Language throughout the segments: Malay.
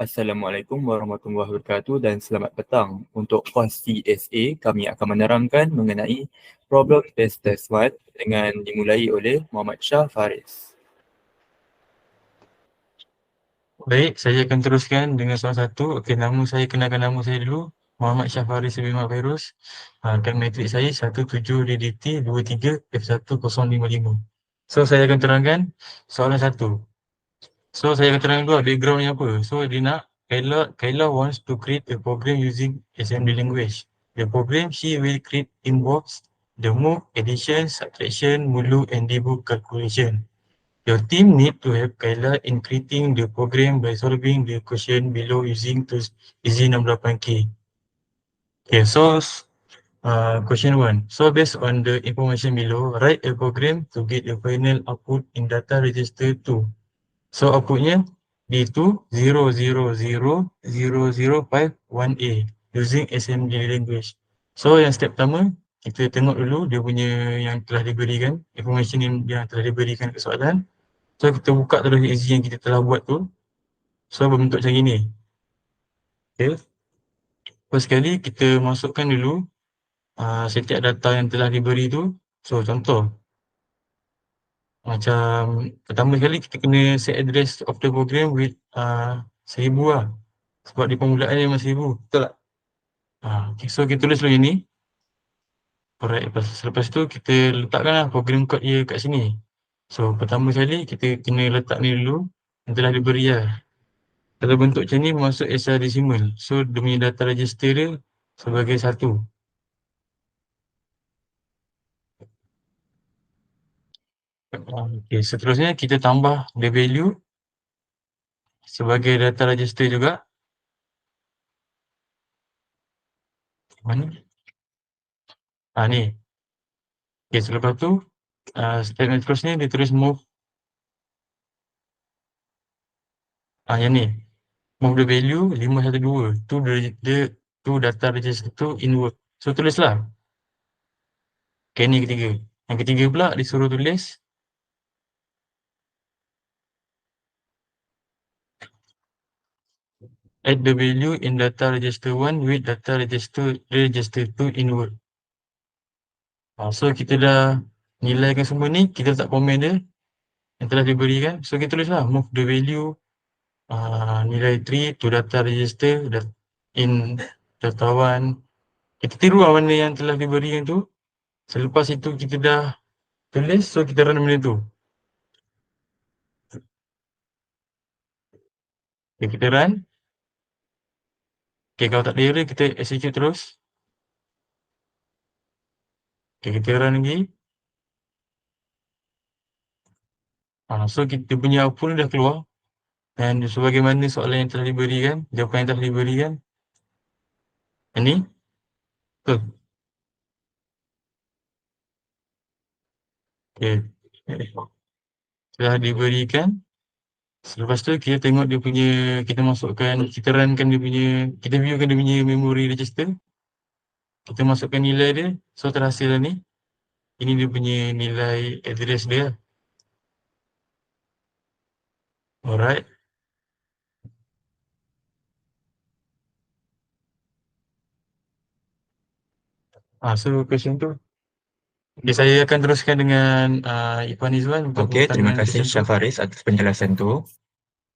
Assalamualaikum warahmatullahi wabarakatuh dan selamat petang. Untuk kos CSA, kami akan menerangkan mengenai problem test 1 dengan dimulai oleh Muhammad Shah Faris. Baik, saya akan teruskan dengan soalan satu. Okey, kenalkan nama saya dulu. Muhammad Syafari bin Mat Fairuz. Kan matrik saya 17 DDT 23 F1055. So, saya akan terangkan soalan satu. So, saya akan terangkan dulu backgroundnya apa. So, dia nak Kayla wants to create a program using assembly language. The program she will create involves the move, addition, subtraction, mulu, and debug calculation. Your team need to help Kayla in creating the program by solving the question below using tools EZ68K. Okay, so question 1. So based on the information below, write a program to get the final output in data register 2. So outputnya D2 0000051A using assembly language. So yang step pertama, kita tengok dulu dia punya yang telah diberikan, information yang telah diberikan ke soalan. So kita buka terus easy yang kita telah buat tu. So berbentuk macam ni. Okay. First sekali kita masukkan dulu setiap data yang telah diberi tu. So contoh, macam pertama sekali kita kena set address of the program with 1000 lah. Sebab di permulaan dia memang 1000. Betul tak? Okay. So kita tulis dulu yang ni. Alright, selepas tu kita letakkanlah program code dia kat sini. So pertama sekali kita kena letak ni dulu yang telah diberi lah. Kalau bentuk macam ni masuk hexadecimal. So dia punya data register dia sebagai 1. Okay, seterusnya kita tambah the value sebagai data register juga. Mana? Ni. Okay, selepas tu statement seterusnya dia tulis move. Yang ni. Move the value 512. Tu data register tu inward. So tulislah. Okay, ni ketiga. Yang ketiga pula disuruh tulis add the value in data register 1 with data register 2 inward. So kita dah nilaikan semua ni, kita letak komen dia yang telah diberikan. So kita tulislah move the value nilai 3 to data register in data 1. Kita tiru lah mana yang telah diberikan tu. Selepas itu kita dah tulis, so kita run benda tu. Okay, kita run. Okay, kalau tak ada error, kita execute terus. Okay, kita run lagi. So kita punya output dah keluar. Dan sebagaimana soalan yang telah diberikan, jawapan yang telah diberikan. Ini. Betul. Okay. Telah diberikan. Selepas tu kita tengok dia punya, kita masukkan, kita runkan dia punya, kita viewkan dia punya memory register. Kita masukkan nilai dia. So terhasil lah ni. Ini dia punya nilai address dia. Alright. So question tu. Okay, saya akan teruskan dengan Ipan Izwan untuk Okey, terima pertanyaan kasih question Shah tu. Faris atas penjelasan tu.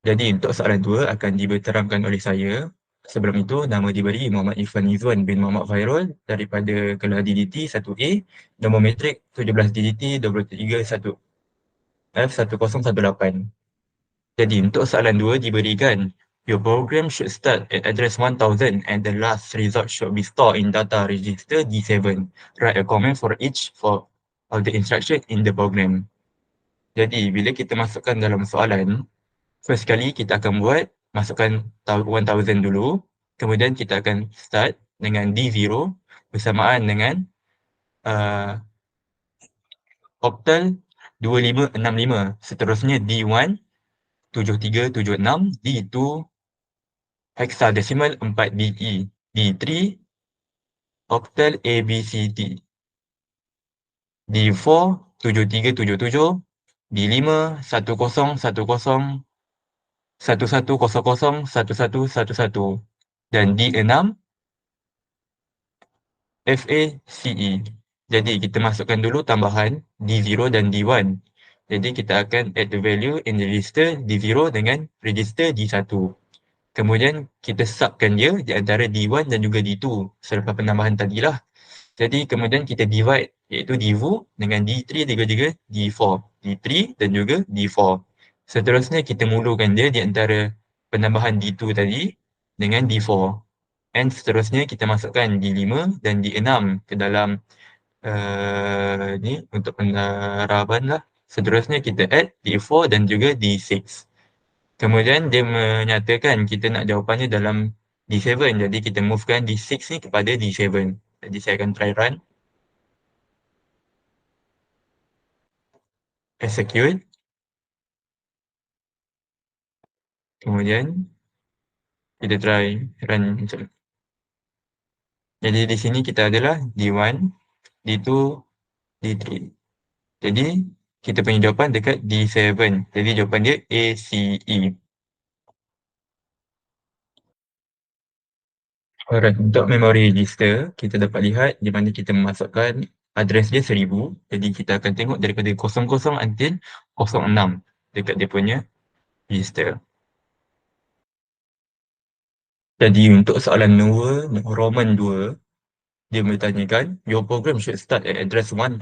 Jadi untuk soalan 2 akan diterangkan oleh saya. Sebelum itu, nama diberi Muhammad Ifan Izwan bin Muhammad Fairul daripada kelas DDT 1A, nombor matrik 17 DDT 23 F1018. Jadi untuk soalan 2 diberikan, your program should start at address 1000 and the last result should be stored in data register D7. Write a comment for each of the instruction in the program. Jadi bila kita masukkan dalam soalan, first kali kita akan masukkan 1000 dulu, kemudian kita akan start dengan D0 bersamaan dengan octal 2565. Seterusnya D1 7376, D2 hexadecimal 4DE, D3 octal ABCD, D4 7377, D5 1010 11001111 dan D6 FACE. Jadi kita masukkan dulu tambahan D0 dan D1. Jadi kita akan add the value in the register D0 dengan register D1. Kemudian kita subkan dia di antara D1 dan juga D2 selepas penambahan tadilah. Jadi kemudian kita divide iaitu D2 dengan D3 dan juga D4. D3 dan juga D4. Seterusnya kita mulakan dia di antara penambahan D2 tadi dengan D4. Dan seterusnya kita masukkan D5 dan D6 ke dalam ni untuk peneraban lah. Seterusnya kita add D4 dan juga D6. Kemudian dia menyatakan kita nak jawapannya dalam D7. Jadi kita movekan D6 ni kepada D7. Jadi saya akan try run. Execute. Kemudian kita try run macam ni. Jadi di sini kita adalah D1, D2, D3. Jadi kita punya jawapan dekat D7. Jadi jawapan dia ACE. Alright, untuk memory register, kita dapat lihat di mana kita memasukkan address dia 1000. Jadi kita akan tengok daripada 00 until 06 dekat dia punya register. Jadi untuk soalan Roman 2, dia bertanyakan, your program should start at address 1000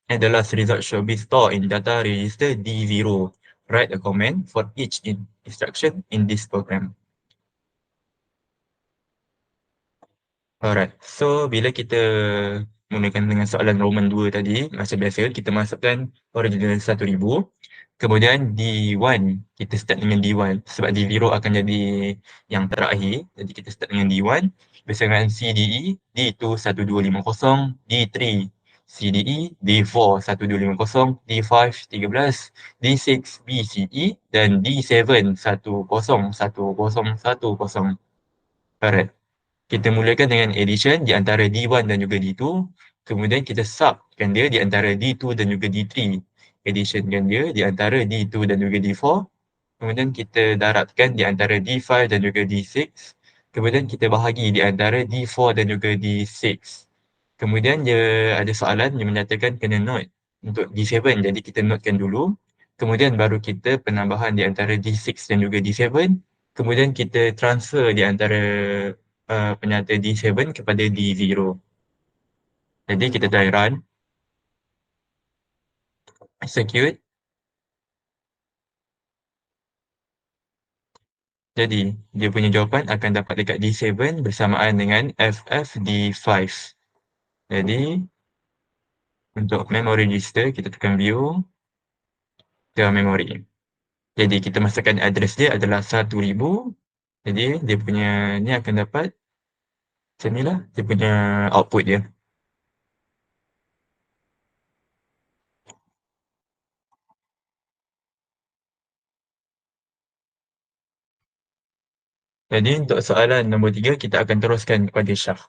and the last result should be stored in data register D0. Write a comment for each instruction in this program. Alright, so bila kita mulakan dengan soalan Roman 2 tadi, macam biasa kita masukkan original 1000. Kemudian D1, kita start dengan D1 sebab D0 akan jadi yang terakhir. Jadi kita start dengan D1 bersama CDE, D2 1250, D3 CDE, D4 1250, D5 13, D6 BCE dan D7 101010. Alright. Kita mulakan dengan addition di antara D1 dan juga D2. Kemudian kita subkan dia di antara D2 dan juga D3. Additionkan dia di antara D2 dan juga D4. Kemudian kita darabkan di antara D5 dan juga D6. Kemudian kita bahagi di antara D4 dan juga D6. Kemudian dia ada soalan yang menyatakan kena note untuk D7. Jadi kita notekan dulu. Kemudian baru kita penambahan di antara D6 dan juga D7. Kemudian kita transfer di antara penyata D7 kepada D0. Jadi kita try run. Execute. Jadi dia punya jawapan akan dapat dekat D7 bersamaan dengan FFD5. Jadi untuk memory register kita tekan view ke memory. Jadi kita masukkan address dia adalah 1000. Jadi dia punya ni akan dapat macam ni lah dia punya output dia. Jadi untuk soalan nombor 3 kita akan teruskan kepada Syah.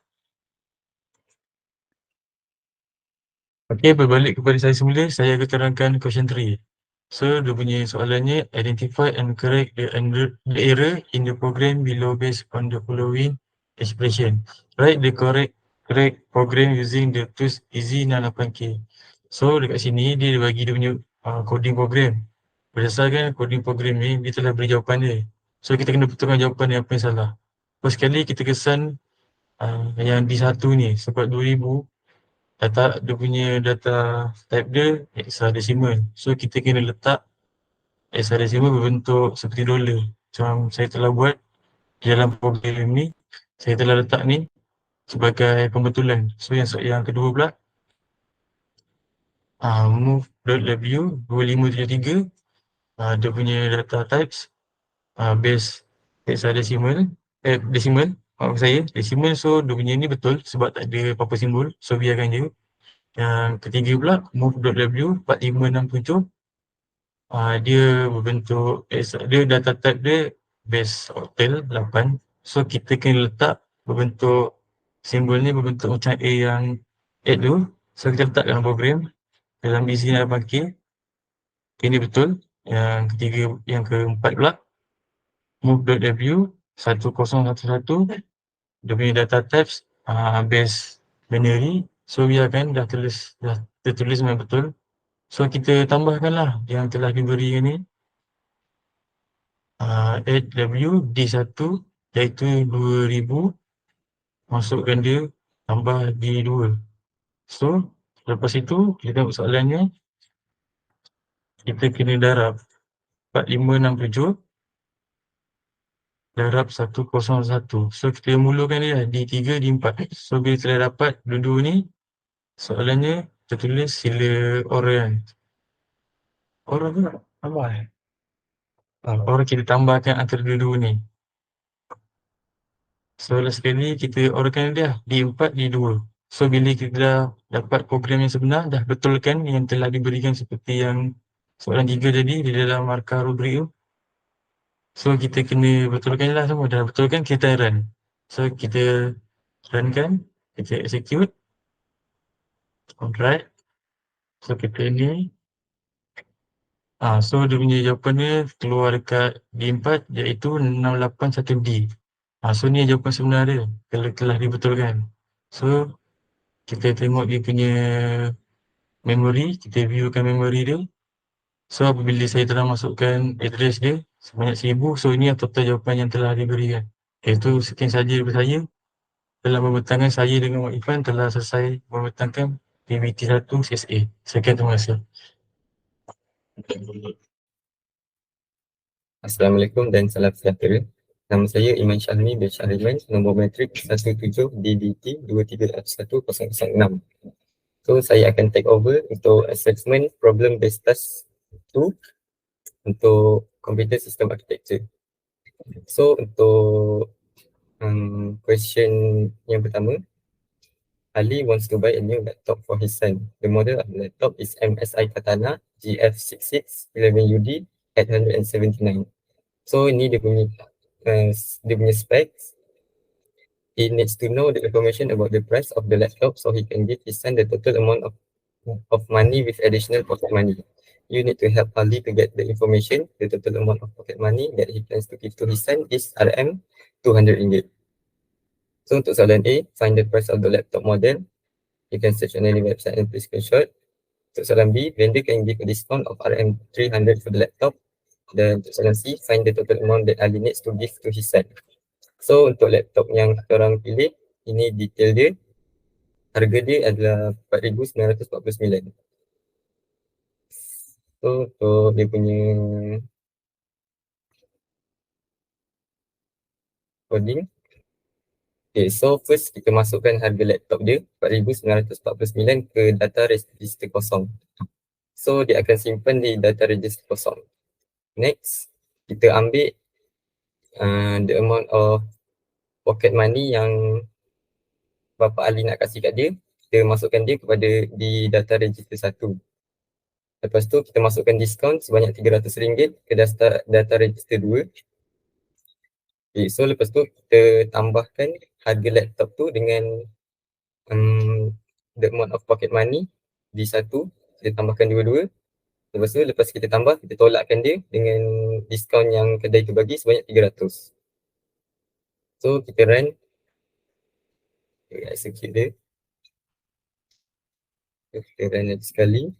Okey, berbalik kepada saya semula, saya akan terangkan question 3. So, dia punya soalannya, identify and correct the error in the program below based on the following expression. Write the correct program using the tools easy 68K. So, dekat sini, dia bagi dia punya coding program. Berdasarkan coding program ni, dia telah beri jawapan dia. So, kita kena betulkan jawapan dia apa yang salah. First sekali, kita kesan yang D1 ni, sebab 2000, dia punya data type dia hexadecimal. So kita kena letak hexadecimal berbentuk seperti dolar. Macam saya telah buat di dalam program ni, saya telah letak ni sebagai pembetulan. So yang kedua pula, move.w 2573, dia punya data types base hexadecimal, decimal, maaf saya, decimal. So dia punya ni betul sebab tak ada apa-apa simbol. So biarkan je. Yang ketiga pula, move.w 4567, dia berbentuk dia data type dia base octal 8. So kita kena letak berbentuk simbol ni berbentuk macam A yang 8 tu. So kita letak dalam program dalam busy 8K. Ini betul. Yang ketiga, yang keempat pula, move.review 1011, dia punya data types base binary. So biarkan dah tertulis memang betul. So kita tambahkanlah yang telah diberikan ni, add review D1 iaitu 2000, masukkan dia, tambah D2. So lepas itu kita tengok soalannya, kita kena darab 4567 darab 101. So kita mulakan dia D3, D4. So bila telah dapat dua-dua ni, soalannya tertulis sila oral. Oral ke tak? Tambah oral kita tambahkan antara dua-dua ni. So last sekali kita oralkan dia D4, D2. So bila kita dah dapat program yang sebenar, dah betulkan yang telah diberikan seperti yang soalan 3 tadi di dalam markah rubrik tu. So kita kena betulkan lah semua. Dah betulkan kita run. So kita runkan, kita execute. Alright. So kita ni so dia punya jawapan dia keluar dekat D4 iaitu 681D. So ni jawapan sebenar dia kalau telah dibetulkan. So kita tengok dia punya memory, kita viewkan memory dia. So apabila saya telah masukkan address dia sebanyak 1000, so ini total jawapan yang telah diberikan. Itu sekian saja daripada saya. Dalam pembentangkan saya dengan Mak Ifan telah selesai membentangkan PBT1 CSA. Sekian, terima kasih. Assalamualaikum dan salam sejahtera. Nama saya Iman Syahmi bin Syahriman, nombor matrik 17DDT23F1006. So saya akan take over untuk assessment problem based task 2 untuk computer system architecture. So untuk question yang pertama, Ali wants to buy a new laptop for his son. The model of the laptop is MSI Katana GF66 11UD 879. So ini dia punya specs. He needs to know the information about the price of the laptop so he can give his son the total amount of money with additional pocket money. You need to help Ali to get the information. The total amount of pocket money that he plans to give to his son is RM 200 ringgit. So untuk soalan A, find the price of the laptop model. You can search on any website and please screenshot. Untuk soalan B, vendor can give a discount of RM 300 for the laptop. Dan untuk soalan C, find the total amount that Ali needs to give to his son. So untuk laptop yang kita orang pilih, ini detail dia. Harga dia adalah 4,949. So untuk dia punya coding. Okay, so first kita masukkan harga laptop dia 4,949 ke data register kosong. So dia akan simpan di data register kosong. Next, kita ambil the amount of pocket money yang Bapa Ali nak kasih kat dia. Kita masukkan dia kepada di data register 1. Lepas tu kita masukkan diskaun sebanyak RM300 ke data register 2. Okay, so lepas tu kita tambahkan harga laptop tu dengan the amount of pocket money di 1. Kita tambahkan dua-dua. Lepas tu lepas kita tambah, kita tolakkan dia dengan diskaun yang kedai tu bagi sebanyak 300. So kita run, kita execute dia. Kita run lagi sekali.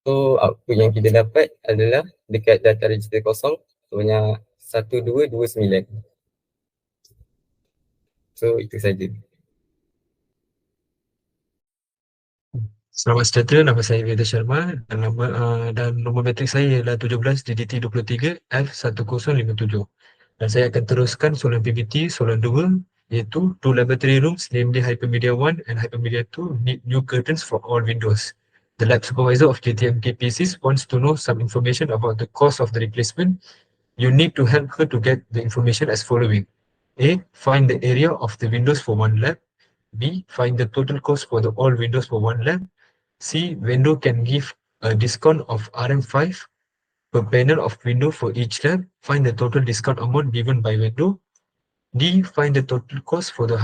So output yang kita dapat adalah dekat data register kosong sebanyak 1229. So itu saja. Selamat sejahtera, nama saya Veda Sharma dan nombor matrik saya adalah 17 DDT23 F1057. Dan saya akan teruskan soalan PBT soalan 2 iaitu two laboratory rooms namely Hypermedia 1 and Hypermedia 2 need new curtains for all windows. The lab supervisor of JTMK PCs wants to know some information about the cost of the replacement. You need to help her to get the information as following. A. Find the area of the windows for one lab. B. Find the total cost for the all windows for one lab. C. Vendor can give a discount of RM5 per panel of window for each lab. Find the total discount amount given by vendor. D. Find the total cost for the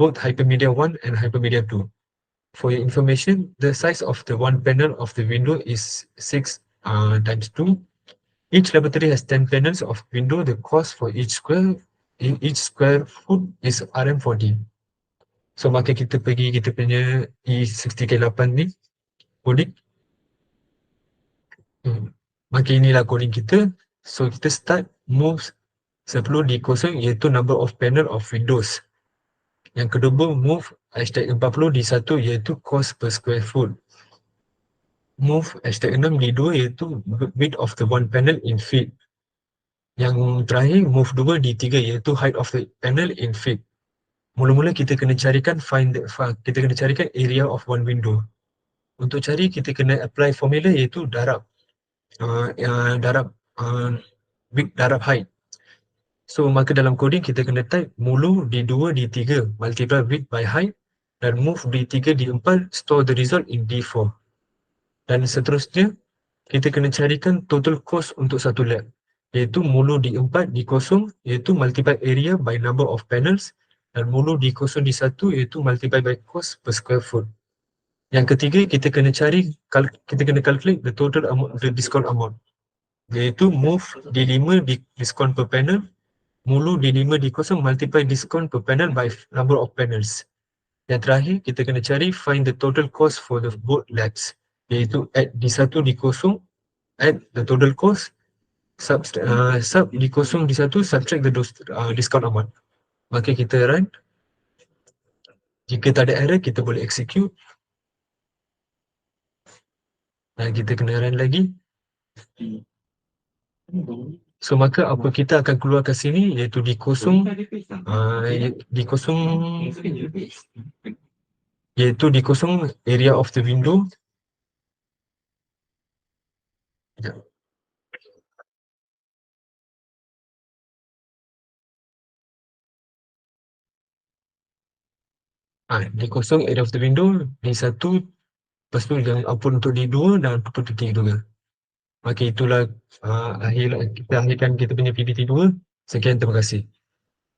both Hypermedia 1 and Hypermedia 2. For your information, the size of the one panel of the window is 6 times 2. Each laboratory has 10 panels of window. The cost for each square foot is RM40. So maka kita pergi kita punya E60K8 ni, coding. Maka inilah coding kita. So kita start move 10 D0 iaitu number of panel of windows. Yang kedua move #40 D1 iaitu cost per square foot. Move #6 D2 iaitu width of the one panel in feet. Yang terakhir move 2 D3 iaitu height of the panel in feet. Mula-mula kita kena carikan area of one window. Untuk cari kita kena apply formula iaitu darab width darab height. So maka dalam coding kita kena type mulu D2 D3 multiply width by height dan move D3 D4 store the result in D4. Dan seterusnya kita kena carikan total cost untuk satu lab iaitu mulu D4 D0 iaitu multiply area by number of panels dan mulu D0 D1 iaitu multiply by cost per square foot. Yang ketiga kita kena calculate the total amount, the discount amount iaitu move D5 discount per panel mulu D5 D0 multiply discount per panel by number of panels. Yang terakhir kita kena cari find the total cost for the both labs iaitu add D1 D0 add the total cost sub D0 D1 subtract the discount amount. Maka kita run. Jika tak ada error kita boleh execute. Dan kita kena run lagi. So maka apa kita akan keluar ke sini iaitu D0 iaitu D0 area of the window. D0 area of the window, D1 lepas tu yang output untuk D2 dan output untuk D3. Maka itulah kita akhirkan kita punya PPT 2. Sekian, terima kasih.